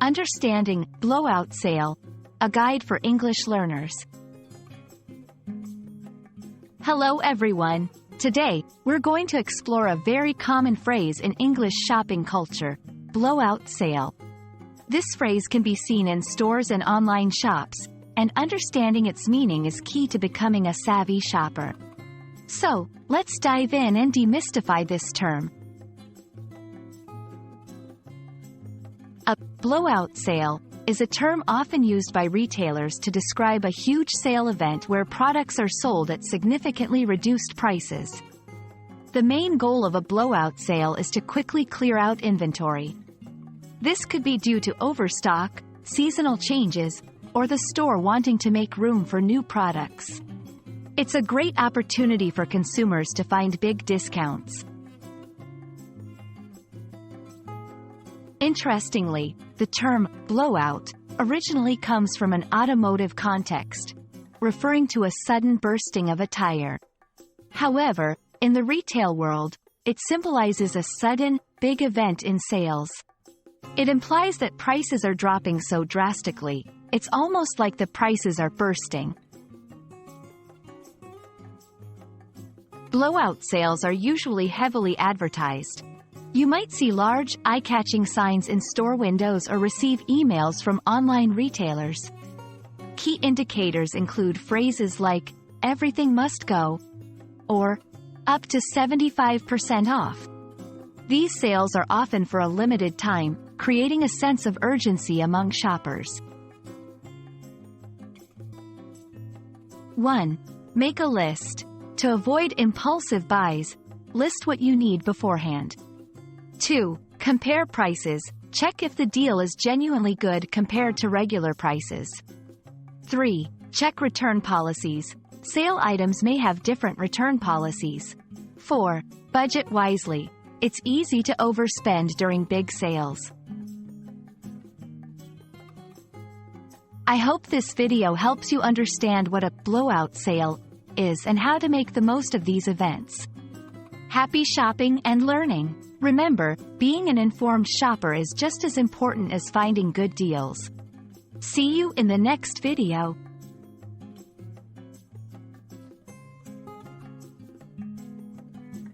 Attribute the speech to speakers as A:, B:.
A: Understanding Blowout Sale, a guide for English learners. Hello everyone. Today, we're going to explore a very common phrase in English shopping culture, blowout sale. This phrase can be seen in stores and online shops, and understanding its meaning is key to becoming a savvy shopper. So, let's dive in and demystify this term. A blowout sale is a term often used by retailers to describe a huge sale event where products are sold at significantly reduced prices. The main goal of a blowout sale is to quickly clear out inventory. This could be due to overstock, seasonal changes, or the store wanting to make room for new products. It's a great opportunity for consumers to find big discounts. Interestingly, the term blowout originally comes from an automotive context, referring to a sudden bursting of a tire. However, in the retail world, it symbolizes a sudden, big event in sales. It implies that prices are dropping so drastically, it's almost like the prices are bursting. Blowout sales are usually heavily advertised. You might see large, eye-catching signs in store windows or receive emails from online retailers. Key indicators include phrases like, "Everything must go," or "Up to 75% off." These sales are often for a limited time, creating a sense of urgency among shoppers. 1. Make a list. To avoid impulsive buys, list what you need beforehand. 2. Compare prices. Check if the deal is genuinely good compared to regular prices. 3. Check return policies. Sale items may have different return policies. 4. Budget wisely. It's easy to overspend during big sales. I hope this video helps you understand what a blowout sale is and how to make the most of these events. Happy shopping and learning! Remember, being an informed shopper is just as important as finding good deals. See you in the next video.